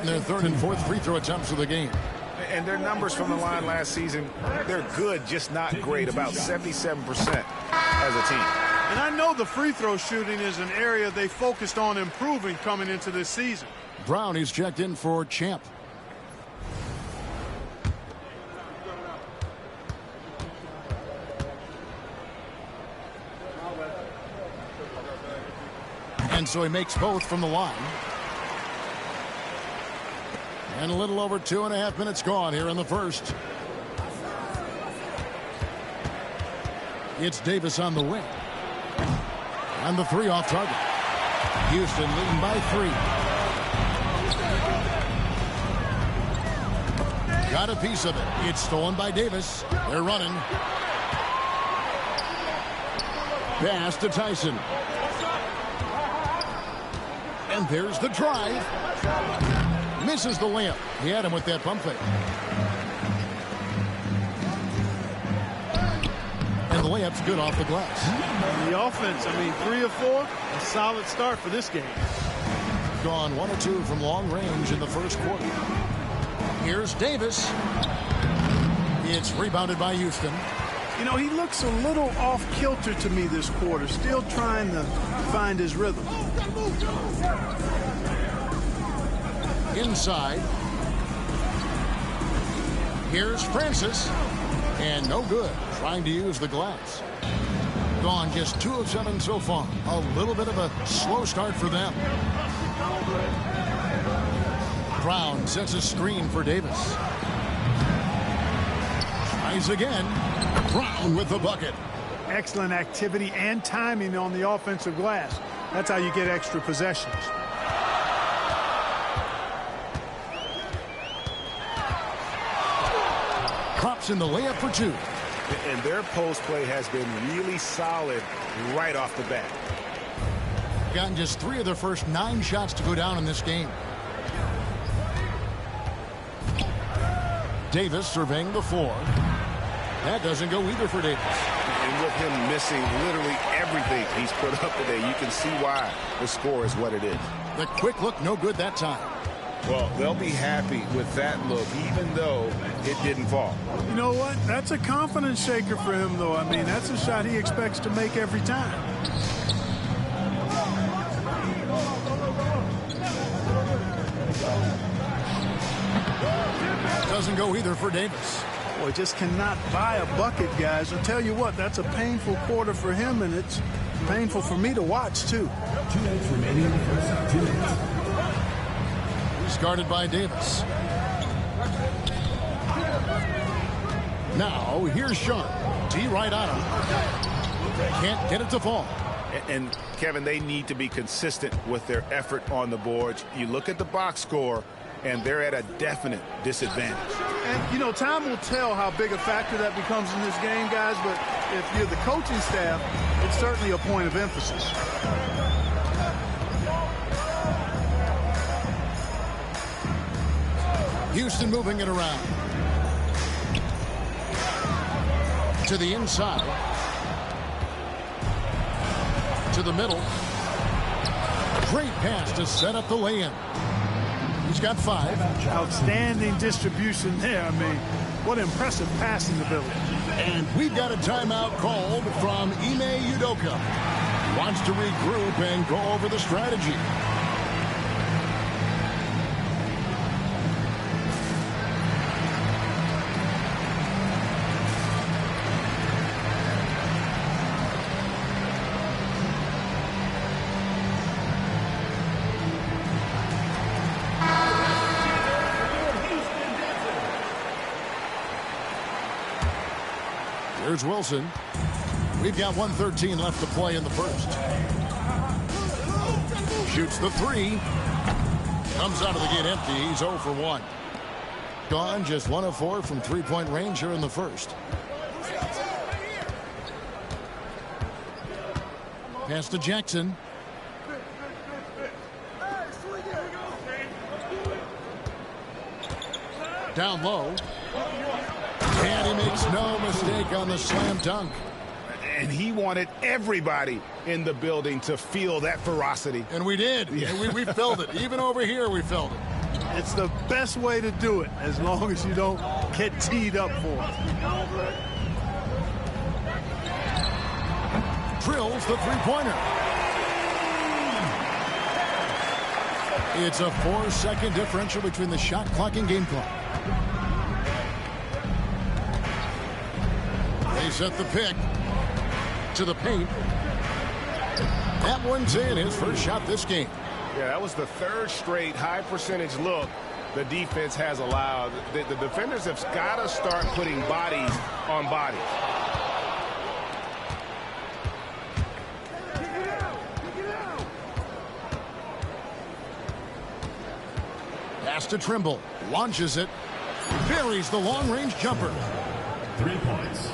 shooting their third and fourth free throw attempts of the game. And their numbers from the line last season, they're good, just not great, about 77% as a team. And I know the free throw shooting is an area they focused on improving coming into this season. Brown, he's checked in for Champ. And so he makes both from the line. And a little over 2.5 minutes gone here in the first. It's Davis on the wing. And the three off target. Houston leading by 3. Got a piece of it. It's stolen by Davis. They're running. Pass to Tyson. And there's the drive. Misses the layup. He had him with that pump fake. And the layup's good off the glass. The offense, 3 of 4, a solid start for this game. Gone 1 of 2 from long range in the first quarter. Here's Davis. It's rebounded by Houston. You know, he looks a little off kilter to me this quarter, still trying to find his rhythm. Inside. Here's Francis. And no good. Trying to use the glass. Gone just 2 of 7 so far. A little bit of a slow start for them. Brown sets a screen for Davis. Tries again. Brown with the bucket. Excellent activity and timing on the offensive glass. That's how you get extra possessions. Drops in the layup for 2. And their post play has been really solid right off the bat. Gotten just 3 of their first 9 shots to go down in this game. Davis surveying the floor. That doesn't go either for Davis. And with him missing literally everything he's put up today, you can see why the score is what it is. The quick look, no good that time. Well, they'll be happy with that look, even though it didn't fall. You know what? That's a confidence shaker for him, though. That's a shot he expects to make every time. Doesn't go either for Davis. Boy, just cannot buy a bucket, guys. I'll tell you what, that's a painful quarter for him, and it's painful for me to watch, too. 2 minutes remaining in the first. 2 minutes. He's guarded by Davis. Now, here's Sharp. T right on him. Can't get it to fall. And, Kevin, they need to be consistent with their effort on the boards. You look at the box score, and they're at a definite disadvantage. And, time will tell how big a factor that becomes in this game, guys, but if you're the coaching staff, it's certainly a point of emphasis. Houston moving it around. To the inside. To the middle. Great pass to set up the lay-in. He's got 5. Outstanding distribution there. What impressive passing ability. And we've got a timeout called from Ime Udoka. Wants to regroup and go over the strategy. Here's Wilson. We've got 1:13 left to play in the first. Shoots the 3. Comes out of the gate empty. He's 0 for 1. Gone just 1 of 4 from three-point range here in the first. Pass to Jackson. Down low. And he makes no mistake on the slam dunk. And he wanted everybody in the building to feel that ferocity. And we did. Yeah. We felt it. Even over here, we felt it. It's the best way to do it, as long as you don't get teed up for it. Drills the three-pointer. It's a 4-second differential between the shot clock and game clock. They set the pick to the paint. That one's in, his first shot this game. Yeah, that was the third straight high percentage look the defense has allowed. The defenders have got to start putting bodies on bodies. Pass to Trimble. Launches it. Buries the long-range jumper. 3 points.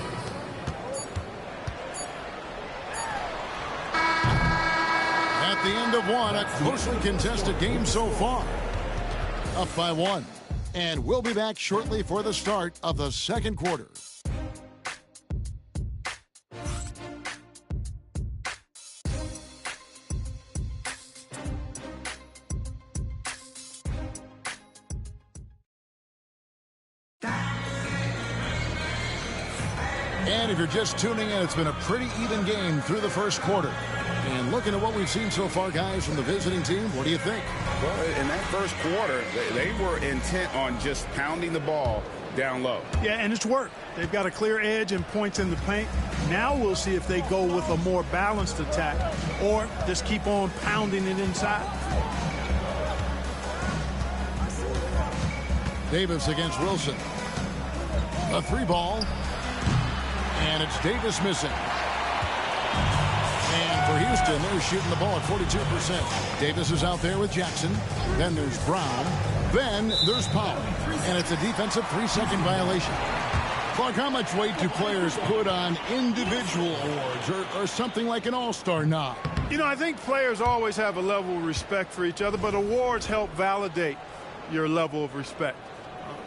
At the end of one, a closely contested game so far. Up by 1. And we'll be back shortly for the start of the second quarter. And if you're just tuning in, it's been a pretty even game through the first quarter. And looking at what we've seen so far, guys, from the visiting team, what do you think? Well, in that first quarter, they were intent on just pounding the ball down low. Yeah, and it's worked. They've got a clear edge and points in the paint. Now we'll see if they go with a more balanced attack or just keep on pounding it inside. Davis against Wilson. A 3-ball. And it's Davis missing. And for Houston, they're shooting the ball at 42%. Davis is out there with Jackson. Then there's Brown. Then there's Powell. And it's a defensive 3-second violation. Clark, how much weight do players put on individual awards or something like an all-star nod? You know, I think players always have a level of respect for each other, but awards help validate your level of respect.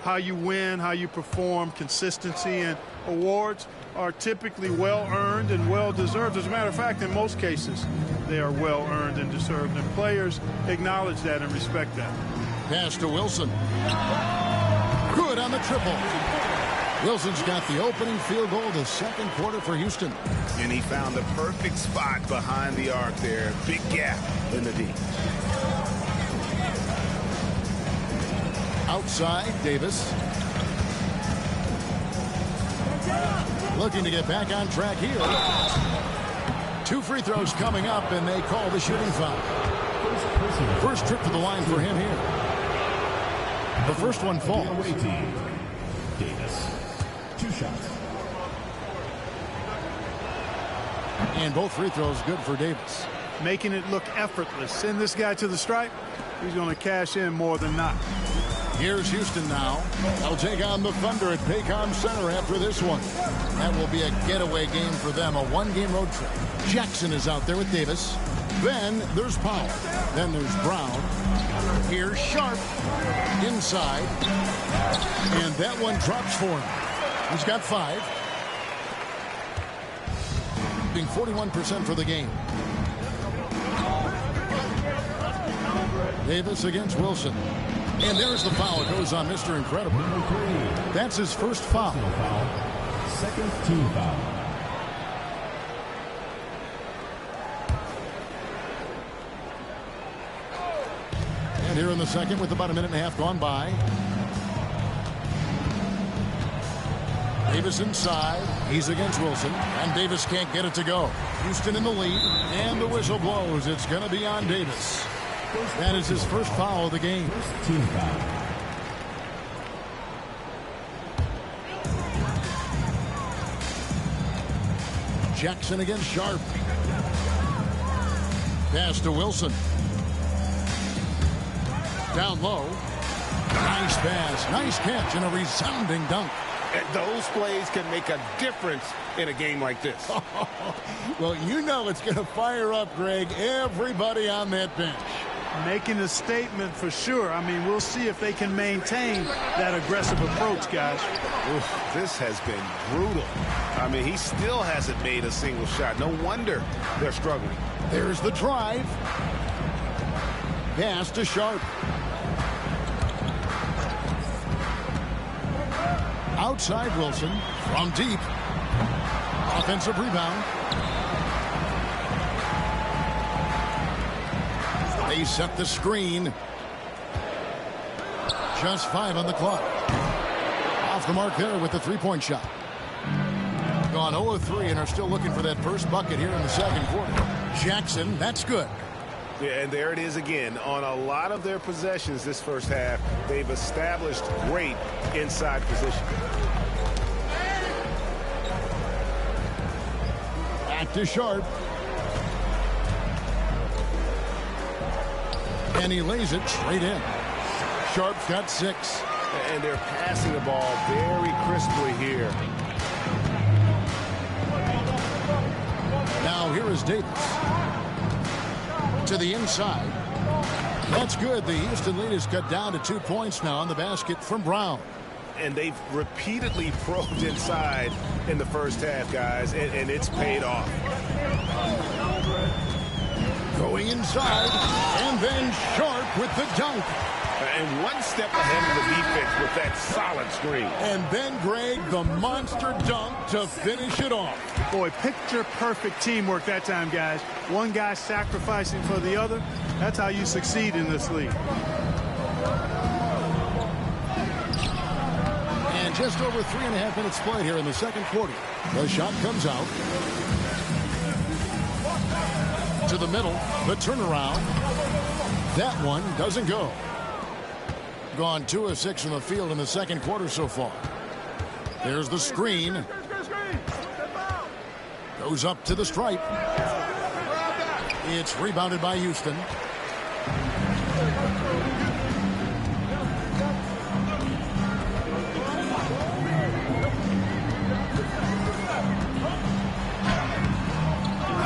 How you win, how you perform, consistency, and awards are typically well-earned and well-deserved. As a matter of fact, in most cases, they are well-earned and deserved, and players acknowledge that and respect that. Pass to Wilson. Good on the triple. Wilson's got the opening field goal the second quarter for Houston. And he found the perfect spot behind the arc there. Big gap in the D. Outside, Davis. Looking to get back on track here. 2 free throws coming up, and they call the shooting foul. First trip to the line for him here. The first one falls. Davis. 2 shots. And both free throws good for Davis. Making it look effortless. Send this guy to the stripe. He's going to cash in more than not. Here's Houston now. They'll take on the Thunder at Paycom Center after this one. That will be a getaway game for them, a 1-game road trip. Jackson is out there with Davis. Then there's Powell. Then there's Brown. Here's Sharp. Inside. And that one drops for him. He's got 5. Being 41% for the game. Davis against Wilson. And there's the foul. It goes on Mr. Incredible. That's his first foul. Second team foul. And here in the second with about a minute and a half gone by. Davis inside. He's against Wilson. And Davis can't get it to go. Houston in the lead. And the whistle blows. It's going to be on Davis. That is his first foul of the game. First team foul. Jackson against Sharp. Pass to Wilson. Down low. Nice pass. Nice catch and a resounding dunk. And those plays can make a difference in a game like this. Well, you know it's going to fire up, Greg, everybody on that bench. Making a statement for sure. I mean, we'll see if they can maintain that aggressive approach, guys. Oof, this has been brutal. I mean, he still hasn't made a single shot. No wonder they're struggling. There's the drive. Pass to Sharp. Outside Wilson from deep. Offensive rebound. They set the screen. Just 5 on the clock. Off the mark there with the three-point shot. Gone 0 of 3 and are still looking for that first bucket here in the second quarter. Jackson, that's good. Yeah, and there it is again. On a lot of their possessions this first half, they've established great inside position. Back to Sharp. And he lays it straight in. Sharp's got 6. And they're passing the ball very crisply here. Now here is Davis. To the inside. That's good. The Houston lead is cut down to 2 points now on the basket from Brown. And they've repeatedly probed inside in the first half, guys, and it's paid off. Going inside, and then Sharp with the dunk. And one step ahead of the defense with that solid screen. And then, Greg, the monster dunk to finish it off. Boy, picture-perfect teamwork that time, guys. One guy sacrificing for the other. That's how you succeed in this league. And just over 3.5 minutes played here in the second quarter. The shot comes out. To the middle, the turnaround. That one doesn't go. Gone 2 of 6 from the field in the second quarter so far. There's the screen. Goes up to the stripe. It's rebounded by Houston.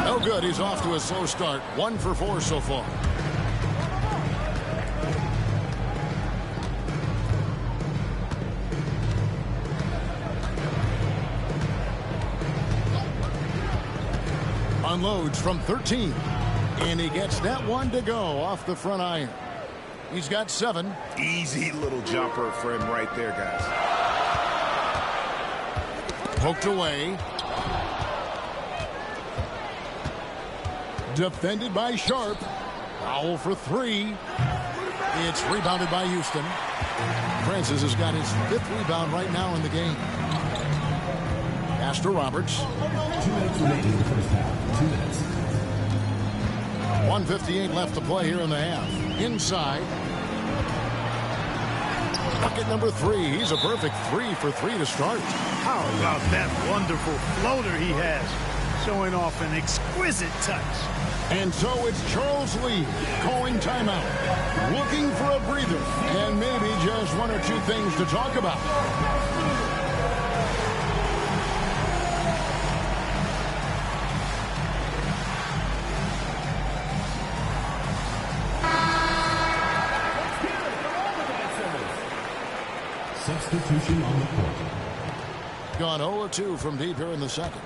No good. He's off to a slow start. 1 for 4 so far. Unloads from 13. And he gets that one to go off the front iron. He's got 7. Easy little jumper for him right there, guys. Poked away. Defended by Sharp. Foul for 3. It's rebounded by Houston. Francis has got his 5th rebound right now in the game. Pass to Roberts. 2 minutes remaining in the first half. 2 minutes. 1:58 left to play here in the half. Inside. Bucket number 3. He's a perfect 3 for 3 to start. How about that wonderful floater he has? Showing off an exquisite touch. And so it's Charles Lee calling timeout. Looking for a breather. And maybe just 1 or 2 things to talk about. Substitution on the court. Gone 0-2 from deep here in the second.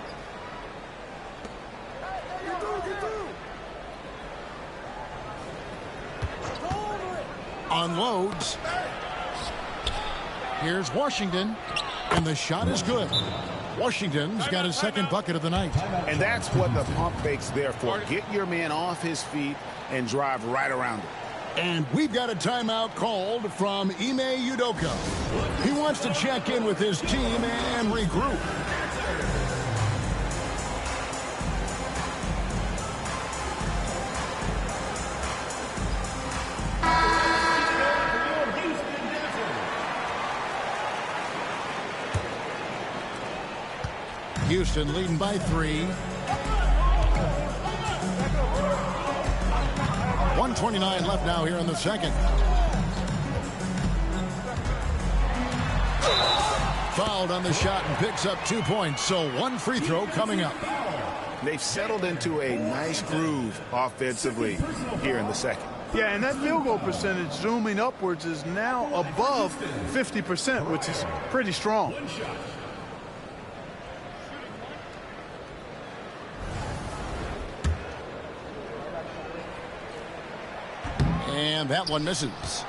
Unloads. Here's Washington. And the shot is good. Washington's got his second bucket of the night. And that's what the pump fake's there for. Get your man off his feet and drive right around it. And we've got a timeout called from Ime Udoka. He wants to check in with his team and regroup. Houston leading by 3. 1:29 left now here in the second. Fouled on the shot and picks up 2 points. So 1 free throw coming up. They've settled into a nice groove offensively here in the second. Yeah, and that field goal percentage zooming upwards is now above 50%, which is pretty strong. And that one misses.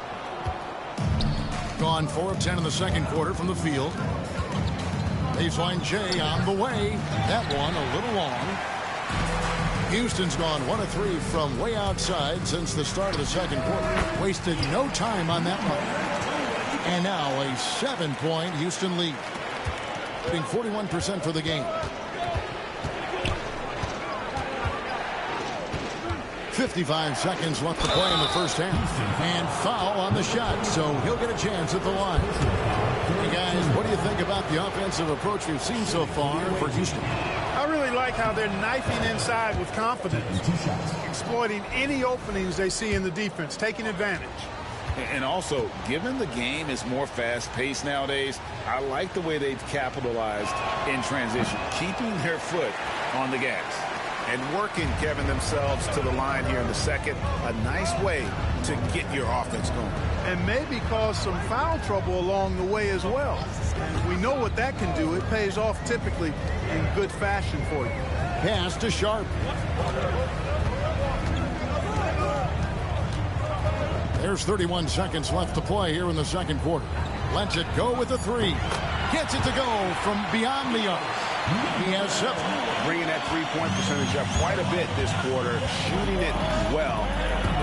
Gone 4 of 10 in the second quarter from the field. Baseline J on the way. That one a little long. Houston's gone 1 of 3 from way outside since the start of the second quarter. Wasted no time on that one. And now a 7-point Houston lead. Hitting 41% for the game. 55 seconds left to play in the first half. And foul on the shot, so he'll get a chance at the line. Hey guys, what do you think about the offensive approach we've seen so far for Houston? I really like how they're knifing inside with confidence, exploiting any openings they see in the defense, taking advantage. And also, given the game is more fast-paced nowadays, I like the way they've capitalized in transition, keeping their foot on the gas. And working, Kevin, themselves to the line here in the second. A nice way to get your offense going. And maybe cause some foul trouble along the way as well. And we know what that can do. It pays off typically in good fashion for you. Pass to Sharp. There's 31 seconds left to play here in the second quarter. Lets it go with a 3. Gets it to go from beyond the arc. He has 7. Bringing that three-point percentage up quite a bit this quarter, shooting it well.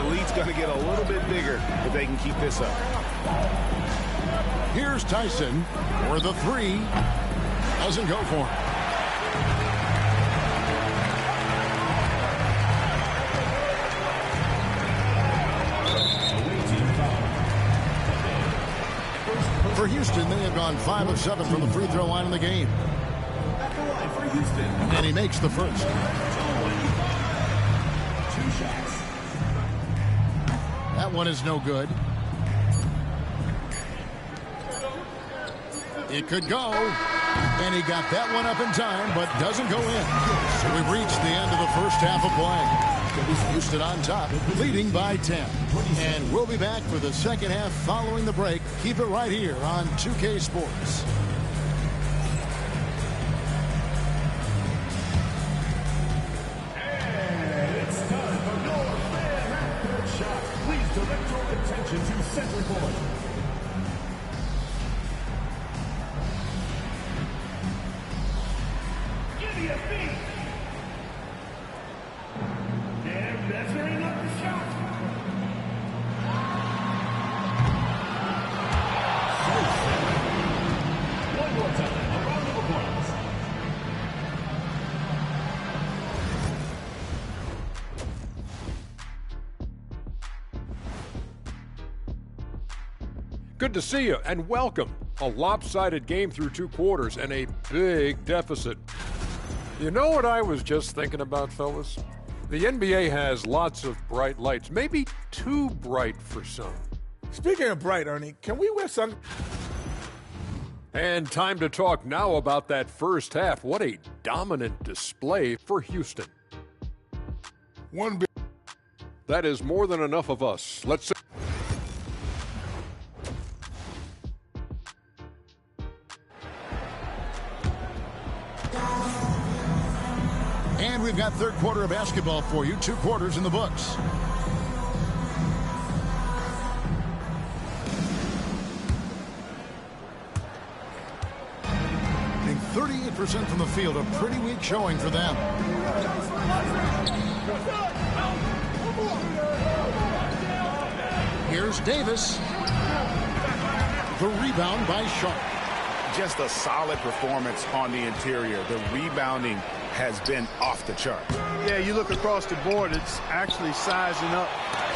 The lead's going to get a little bit bigger if they can keep this up. Here's Tyson for the 3. Doesn't go for it. For Houston, they have gone 5 of 7 from the free throw line in the game. And he makes the first. 2 shots. That one is no good. It could go. And he got that one up in time, but doesn't go in. So we've reached the end of the first half of play. Houston on top, leading by 10. And we'll be back for the second half following the break. Keep it right here on 2K Sports. Direct your attention to center court. Give me a beat. And measuring up the shot. One more time. A round of applause. Good to see you and welcome. A lopsided game through 2 quarters and a big deficit. You know what I was just thinking about, fellas? The NBA has lots of bright lights, maybe too bright for some. Speaking of bright, Ernie, can we wear sun? And time to talk now about that first half. What a dominant display for Houston. That is more than enough of us. Let's see. And we've got third quarter of basketball for you. 2 quarters in the books. Hitting 38% from the field. A pretty weak showing for them. Here's Davis. The rebound by Sharp. Just a solid performance on the interior. The rebounding has been off the chart. Yeah, you look across the board, it's actually sizing up,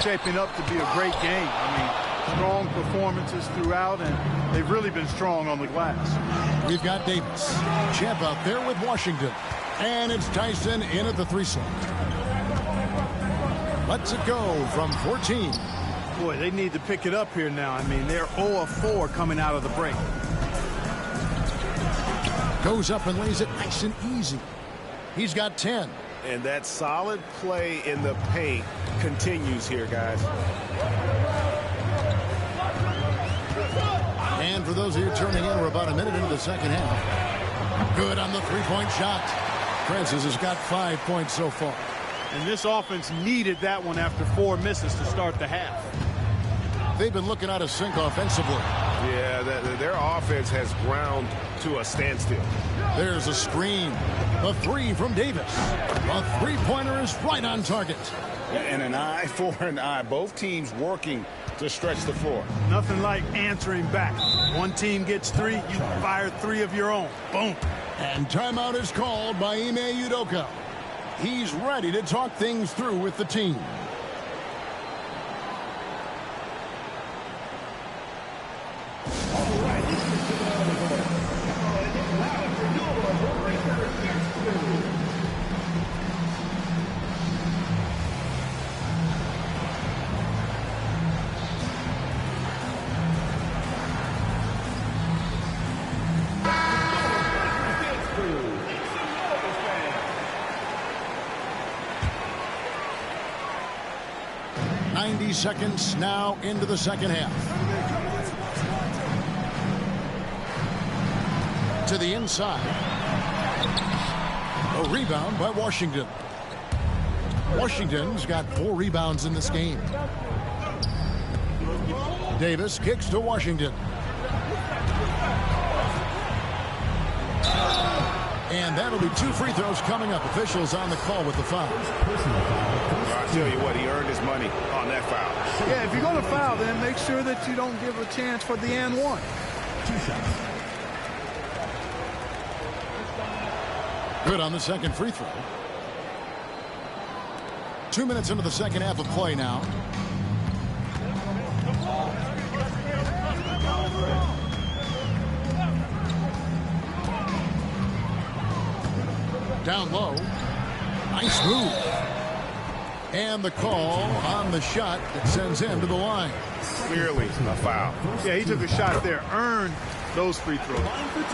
shaping up to be a great game. I mean, strong performances throughout, and they've really been strong on the glass. We've got Davis. Champ out there with Washington. And it's Tyson in at the 3 slot. Lets it go from 14. Boy, they need to pick it up here now. I mean, they're 0 of 4 coming out of the break. Goes up and lays it nice and easy. He's got 10. And that solid play in the paint continues here, guys. And for those of you turning in, we're about a minute into the second half. Good on the 3-point shot. Francis has got 5 points so far. And this offense needed that one after 4 misses to start the half. They've been looking out of sync offensively. Yeah, their offense has ground to a standstill. There's a screen. The three from Davis. The three-pointer is right on target. And an eye for an eye. Both teams working to stretch the floor. Nothing like answering back. One team gets three, you fire three of your own. Boom. And timeout is called by Ime Udoka. He's ready to talk things through with the team. Seconds now into the second half. To the inside. A rebound by Washington. Washington's got 4 rebounds in this game. Davis kicks to Washington. And that'll be 2 free throws coming up. Officials on the call with the foul. I'll tell you what, he earned his money on that foul. Yeah, if you're going to foul, then make sure that you don't give a chance for the and one. 2 shots. Good on the second free throw. 2 minutes into the second half of play now. Down low. Nice move. And the call on the shot that sends him to the line. Clearly a foul. Yeah, he took a shot there. Earned those free throws.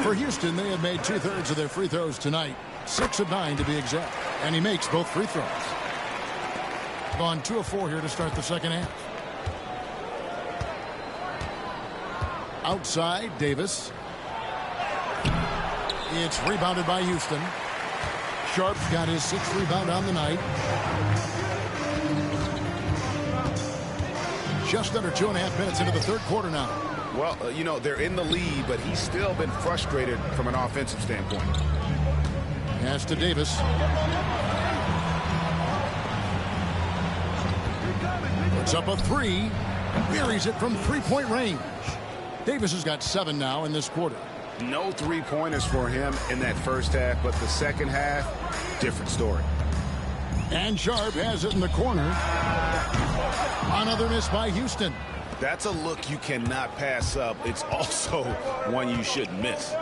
For Houston, they have made 2/3 of their free throws tonight. 6 of 9 to be exact. And he makes both free throws. Gone 2 of 4 here to start the second half. Outside, Davis. It's rebounded by Houston. Sharp's got his 6th rebound on the night. Just under 2.5 minutes into the third quarter now. Well, you know, they're in the lead, but he's still been frustrated from an offensive standpoint. Pass to Davis. Puts up a 3. Buries it from 3-point range. Davis has got 7 now in this quarter. No 3-pointers for him in that first half, but the second half, different story. And Sharp has it in the corner. Another miss by Houston. That's a look you cannot pass up. It's also one you shouldn't miss.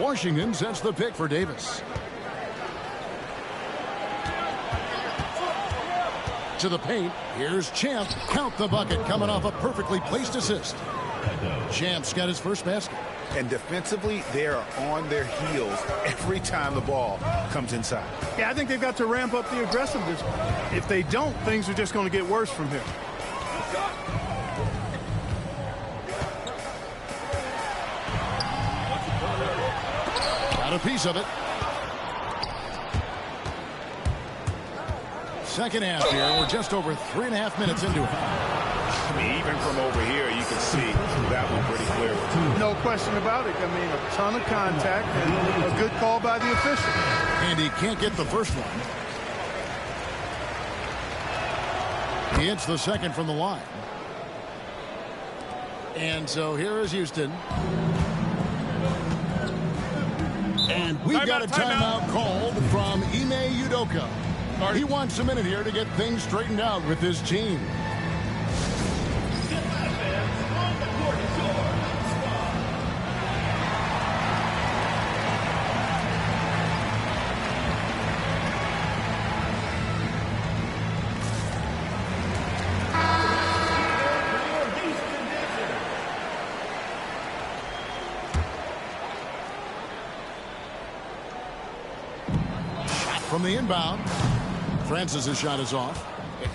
Washington sets the pick for Davis. To the paint. Here's Champ. Count the bucket coming off a perfectly placed assist. Champ's got his first basket. And defensively, they are on their heels every time the ball comes inside. Yeah, I think they've got to ramp up the aggressiveness. If they don't, things are just going to get worse from here. Got a piece of it. Second half here. We're just over 3.5 minutes into it. I mean, even from over here, you can see that one pretty clearly. No question about it. I mean, a ton of contact and a good call by the official. And he can't get the first one. He hits the second from the line. And so here is Houston. And we've got a timeout called from Ime Udoka. He wants a minute here to get things straightened out with his team. From the inbound, Francis's shot is off.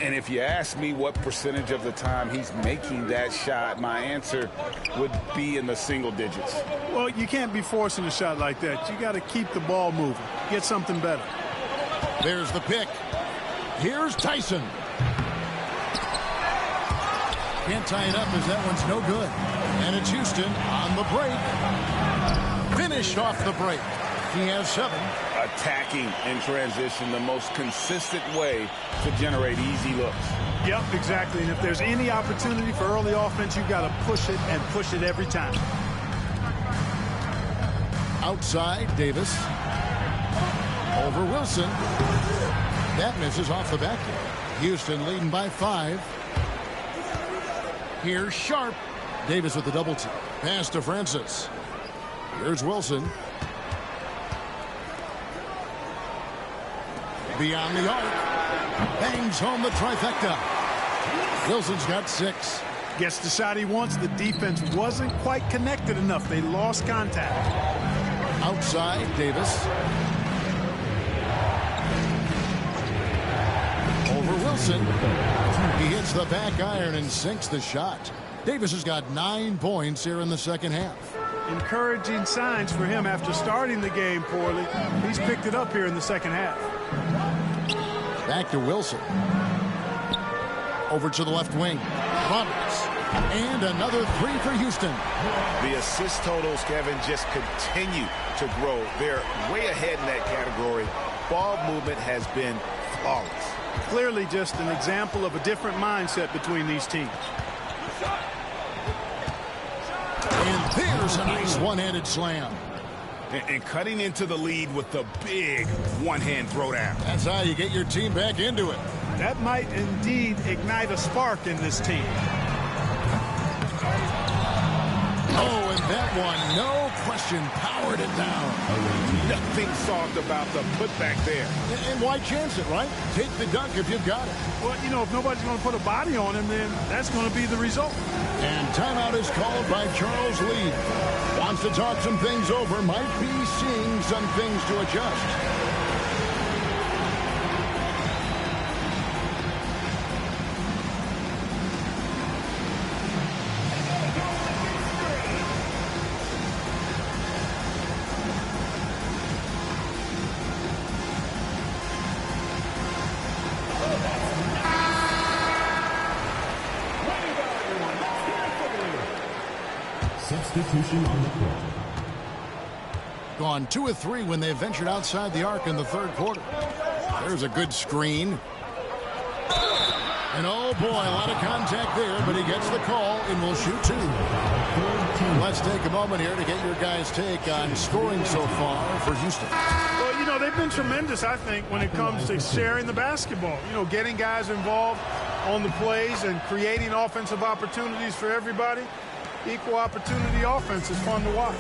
And if you ask me what percentage of the time he's making that shot, my answer would be in the single digits. Well, you can't be forcing a shot like that. You got to keep the ball moving. Get something better. There's the pick. Here's Tyson. Can't tie it up as that one's no good. And it's Houston on the break. Finished off the break. He has 7. Attacking in transition, the most consistent way to generate easy looks. Yep, exactly. And if there's any opportunity for early offense, you've got to push it and push it every time. Outside, Davis. Over Wilson. That misses off the back end. Houston leading by 5. Here's Sharp. Davis with the double team. Pass to Francis. Here's Wilson. Beyond the arc. Bangs home the trifecta. Wilson's got 6. Gets the shot he wants. The defense wasn't quite connected enough. They lost contact. Outside, Davis. Over Wilson. He hits the back iron and sinks the shot. Davis has got 9 points here in the second half. Encouraging signs for him after starting the game poorly. He's picked it up here in the second half. Back to Wilson. Over to the left wing. Roberts. And another 3 for Houston. The assist totals, Kevin, just continue to grow. They're way ahead in that category. Ball movement has been flawless. Clearly just an example of a different mindset between these teams. And there's a nice one-handed slam. And cutting into the lead with the big one-hand throwdown. That's how you get your team back into it. That might indeed ignite a spark in this team. Oh, and that one, no question, powered it down. Nothing soft about the putback there. And why chance it, right? Take the dunk if you've got it. Well, you know, if nobody's going to put a body on him, then that's going to be the result. And timeout is called by Charles Lee. Wants to talk some things over, might be seeing some things to adjust. Substitution on the court. Gone 2 of 3 when they ventured outside the arc in the third quarter. There's a good screen. And oh boy, a lot of contact there, but he gets the call and will shoot 2. Let's take a moment here to get your guys' take on scoring so far for Houston. Well, you know, they've been tremendous, I think, when it comes to sharing the basketball. You know, getting guys involved on the plays and creating offensive opportunities for everybody. Equal opportunity offense is fun to watch.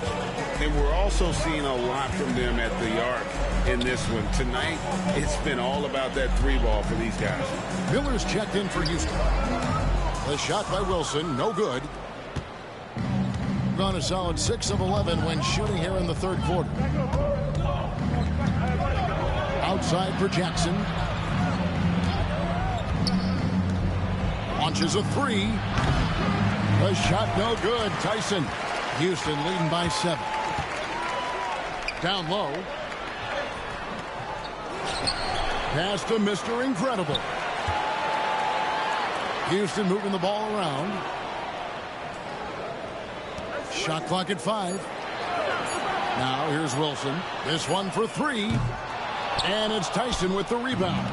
And we're also seeing a lot from them at the arc in this one. Tonight, it's been all about that 3-ball for these guys. Miller's checked in for Houston. The shot by Wilson, no good. Gone a solid 6 of 11 when shooting here in the third quarter. Outside for Jackson. Launches a 3. The shot no good. Tyson. Houston leading by 7. Down low. Pass to Mr. Incredible. Houston moving the ball around. Shot clock at 5. Now here's Wilson. This one for 3. And it's Tyson with the rebound.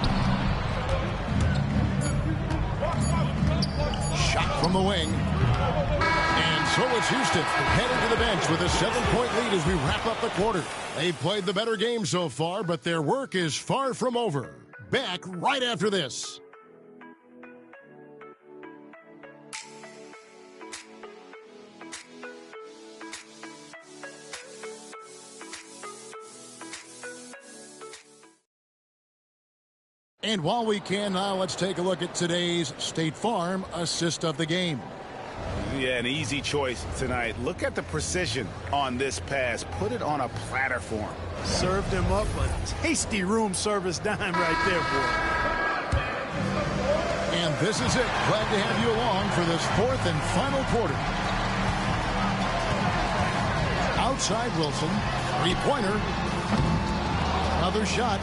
Shot from the wing. And so it's Houston headed to the bench with a 7-point lead as we wrap up the quarter. They've played the better game so far, but their work is far from over. Back right after this. And while we can now, let's take a look at today's State Farm assist of the game. Yeah, an easy choice tonight. Look at the precision on this pass. Put it on a platter for him. Served him up a tasty room service dime right there, boy. And this is it. Glad to have you along for this 4th and final quarter. Outside Wilson. 3-pointer. Another shot.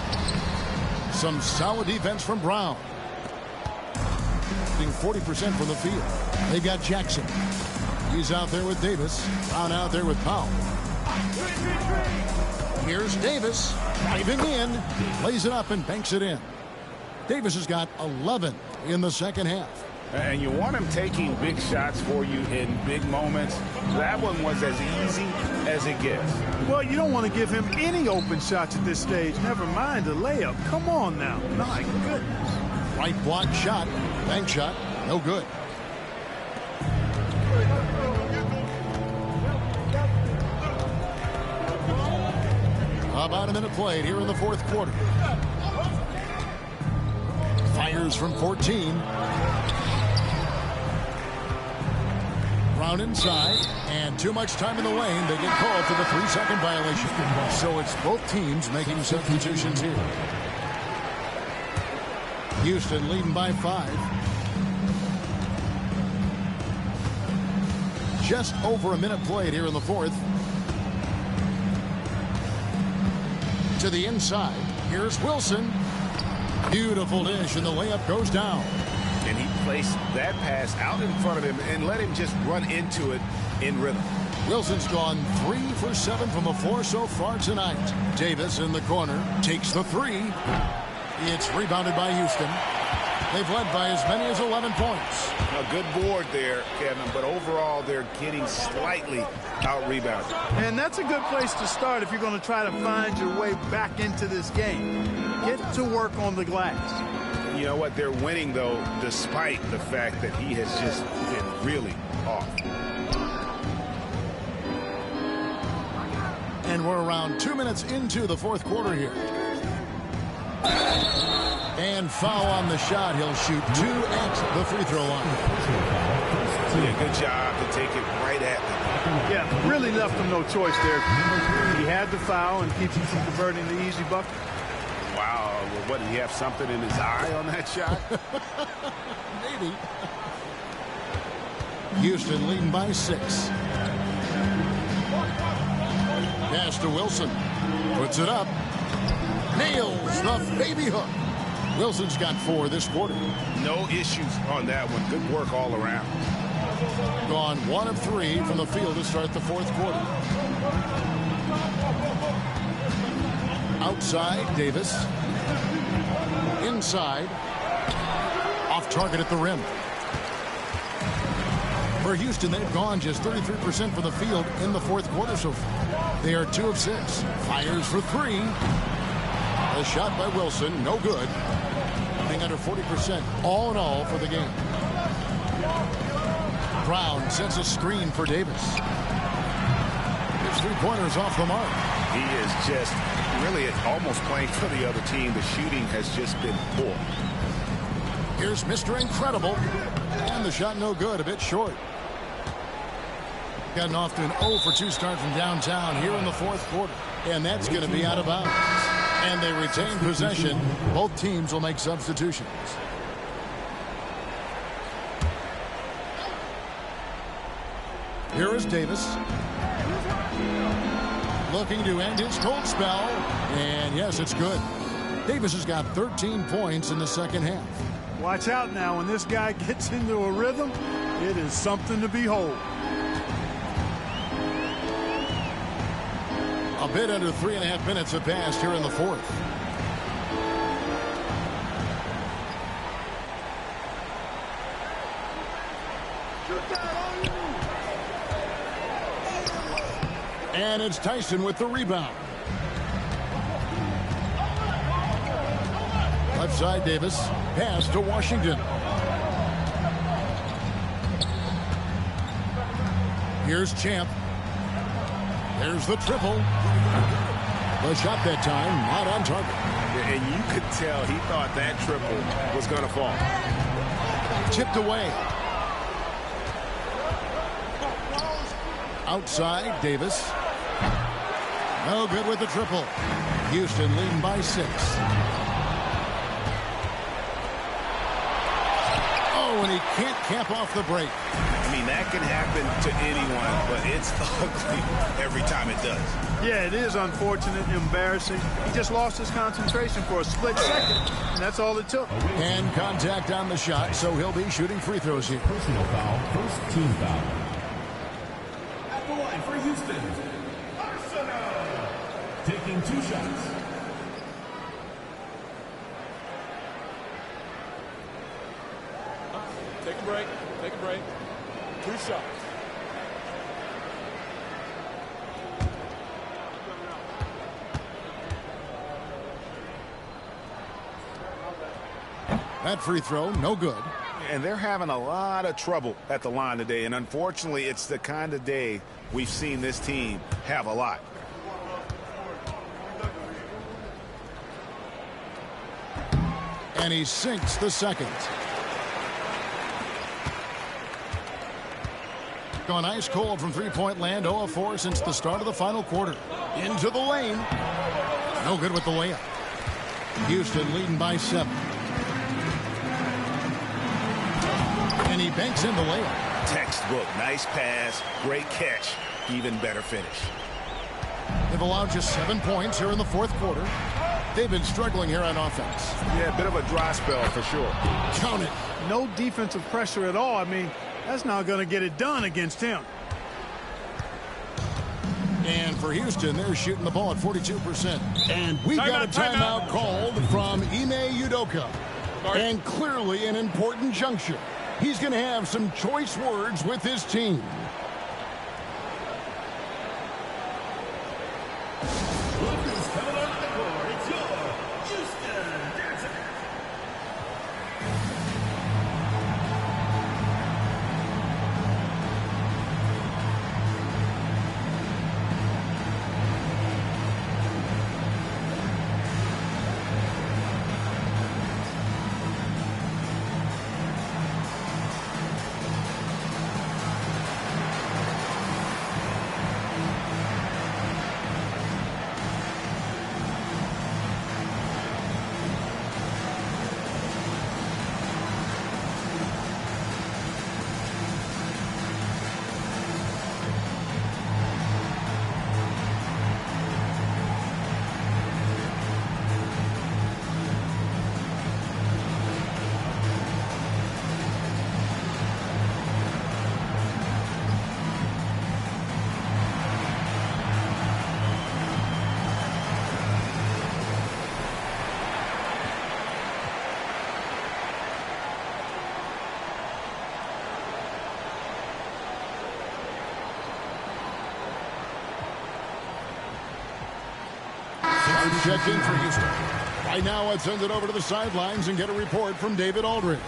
Some solid defense from Brown. Shooting 40% from the field. They've got Jackson. He's out there with Davis. Brown out there with Powell. Here's Davis. Driving in. Lays it up and banks it in. Davis has got 11 in the second half. And you want him taking big shots for you in big moments. That one was as easy as it gets. Well, you don't want to give him any open shots at this stage. Never mind a layup. Come on now. My goodness. Right block shot. Bank shot. No good. About a minute played here in the fourth quarter. Fires from 14. Brown inside, and too much time in the lane. They get called for the 3-second violation. So it's both teams making substitutions here. Houston leading by 5. Just over a minute played here in the fourth. To the inside. Here's Wilson. Beautiful dish, and the layup goes down. And he placed that pass out in front of him and let him just run into it in rhythm. Wilson's gone 3 for 7 from the floor so far tonight. Davis in the corner takes the 3. It's rebounded by Houston. They've led by as many as 11 points. A good board there, Kevin, but overall they're getting slightly out-rebounded. And that's a good place to start if you're going to try to find your way back into this game. Get to work on the glass. You know what? They're winning, though, despite the fact that he has just been really off. And we're around 2 minutes into the fourth quarter here. And foul on the shot. He'll shoot 2 at the free throw line. Yeah, good job to take it right at them. Yeah, really left him no choice there. He had the foul and keeps him from converting the easy bucket. Wow. Well, what, did he have something in his eye on that shot? Maybe. Houston leading by 6. Pass to Wilson. Puts it up. Nails the baby hook. Wilson's got 4 this quarter. No issues on that one. Good work all around. Gone 1 of 3 from the field to start the fourth quarter. Outside, Davis. Inside. Off target at the rim. For Houston, they've gone just 33% from the field in the fourth quarter so far. They are 2 of 6. Fires for 3. A shot by Wilson, no good. Running under 40% all in all for the game. Brown sends a screen for Davis. His 3-pointers off the mark. He is just really almost playing for the other team. The shooting has just been poor. Here's Mr. Incredible. And the shot no good, a bit short. Gotten off to an 0 for 2 start from downtown here in the fourth quarter. And that's going to be out of bounds. And they retain possession. Both teams will make substitutions. Here is Davis. Looking to end his cold spell. And yes, it's good. Davis has got 13 points in the second half. Watch out now. When this guy gets into a rhythm, it is something to behold. A bit under 3.5 minutes have passed here in the fourth. And it's Tyson with the rebound. Left side, Davis. Pass to Washington. Here's Champ. There's the triple. The shot that time, not on target. And you could tell he thought that triple was going to fall. Tipped away. Outside, Davis. No good with the triple. Houston leading by 6. Oh, and he can't cap off the break. I mean, that can happen to anyone, but it's ugly every time it does. Yeah, it is unfortunate, embarrassing. He just lost his concentration for a split second, and that's all it took. And contact on the shot, so he'll be shooting free throws here. Personal foul, first team foul. At the line for Houston, Arsenal. Taking 2 shots. Take a break. Take a break. 2 shots. That free throw, no good. And they're having a lot of trouble at the line today. And unfortunately, it's the kind of day we've seen this team have a lot. And he sinks the second. Gone ice cold from three-point land, 0 of 4 since the start of the final quarter. Into the lane. No good with the layup. Houston leading by 7. And he banks in the layup. Textbook, nice pass, great catch, even better finish. They've allowed just 7 points here in the fourth quarter. They've been struggling here on offense. Yeah, a bit of a dry spell for sure. Count it. No defensive pressure at all. I mean, that's not going to get it done against him. And for Houston, they're shooting the ball at 42%. And we got a timeout called from Ime Udoka. And clearly an important juncture. He's going to have some choice words with his team. Look who's coming on the court. It's your Houston Dancing. Checked in for Houston. Right now, let's send it over to the sidelines and get a report from David Aldridge.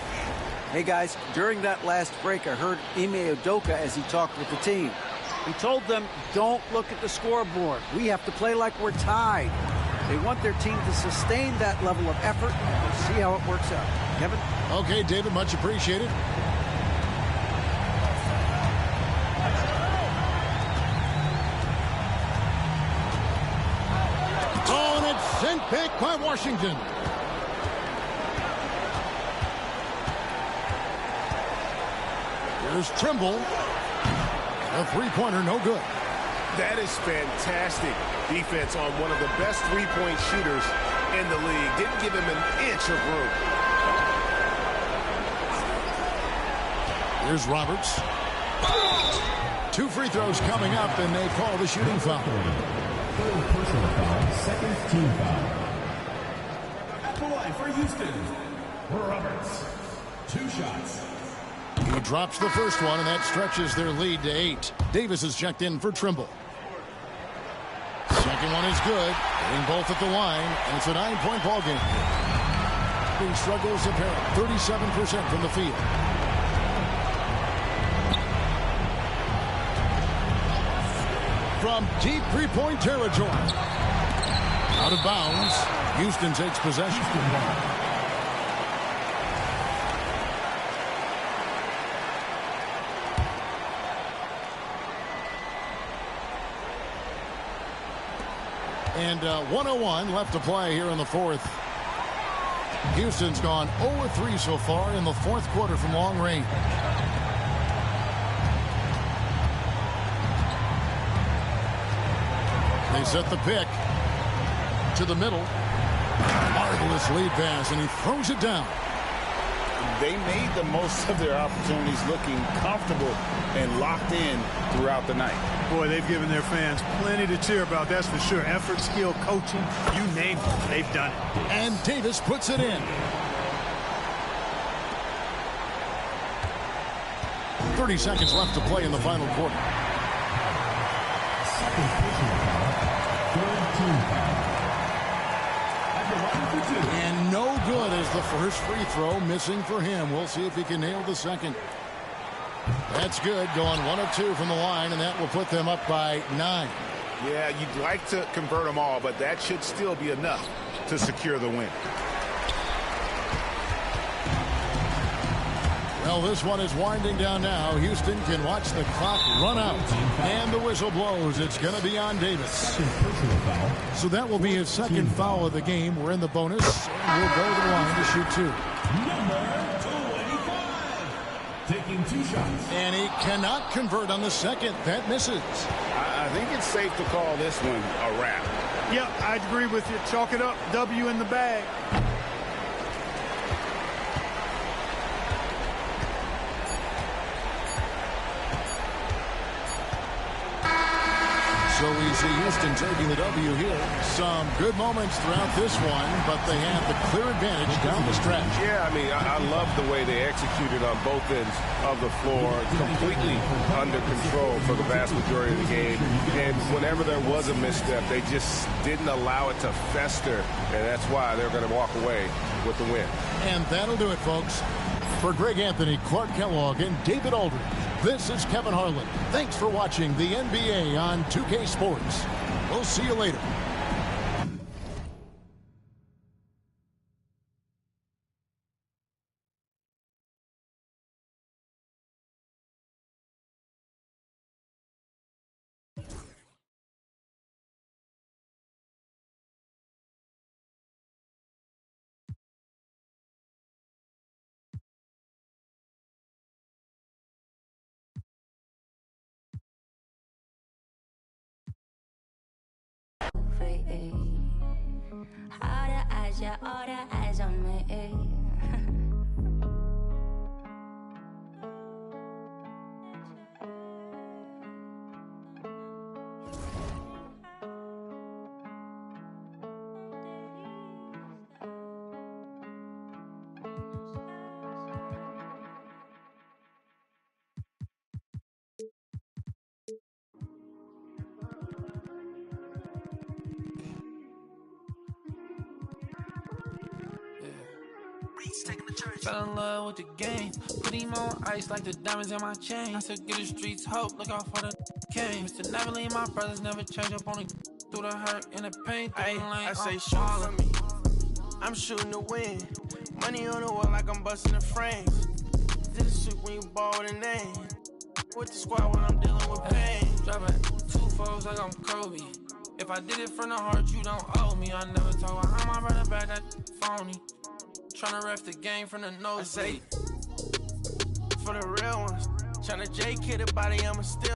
Hey, guys, during that last break, I heard Ime Udoka as he talked with the team. He told them, don't look at the scoreboard. We have to play like we're tied. They want their team to sustain that level of effort. We'll see how it works out. Kevin? Okay, David, much appreciated. Sent back by Washington. Here's Trimble. A three-pointer, no good. That is fantastic defense on one of the best three-point shooters in the league. Didn't give him an inch of room. Here's Roberts. 2 free throws coming up, and they call the shooting foul. Third personal foul, second team foul. At the line for Houston, Roberts. 2 shots. He drops the first one, and that stretches their lead to 8. Davis is checked in for Trimble. Second one is good. Hitting both at the line, and it's a 9-point ball game. He struggles apparent. 37% from the field. From deep three-point territory. Out of bounds. Houston takes possession. And 1:01 left to play here in the fourth. Houston's gone 0-3 so far in the fourth quarter from long range. They set the pick to the middle. Marvelous lead pass, and he throws it down. They made the most of their opportunities, looking comfortable and locked in throughout the night. Boy, they've given their fans plenty to cheer about, that's for sure. Effort, skill, coaching, you name it, they've done it. And Davis puts it in. 30 seconds left to play in the final quarter. Second personal foul. Third team foul. At the line for two. And no good as the first free throw missing for him. We'll see if he can nail the second. That's good, going 1 of 2 from the line, and that will put them up by 9. Yeah, you'd like to convert them all, but that should still be enough to secure the win. Well, this one is winding down now. Houston can watch the clock run out, and the whistle blows. It's going to be on Davis. So that will be his second foul of the game. We're in the bonus, and we'll go to the line to shoot 2. Number 25. Taking 2 shots. And he cannot convert on the second. That misses. I think it's safe to call this one a wrap. Yep, I agree with you. Chalk it up. W in the bag. So we see Houston taking the W here. Some good moments throughout this one, but they have the clear advantage down the stretch. Yeah, I mean, I love the way they executed on both ends of the floor, completely under control for the vast majority of the game. And whenever there was a misstep, they just didn't allow it to fester, and that's why they're going to walk away with the win. And that'll do it, folks. For Greg Anthony, Clark Kellogg, and David Aldridge, this is Kevin Harlan. Thanks for watching the NBA on 2K Sports. We'll see you later. All the eyes, yeah, all the eyes on me. Fell in love with the game. Put him on ice like the diamonds in my chain. I said, give the streets hope. Look out for the came. Mr. Never leave my brothers, never change up on the through the hurt and the pain. I say, shoot for me. I'm shooting to win. Money on the wall like I'm busting the frames. Did a shoot when you ball with a name. With the squad when I'm dealing with pain. Dropping 2 foes like I'm Kobe. If I did it from the heart, you don't owe me. I never talk about how my brother back that phony. Tryna ref the game from the nose. I say, for the real ones. Tryna J kid a body, I'ma still.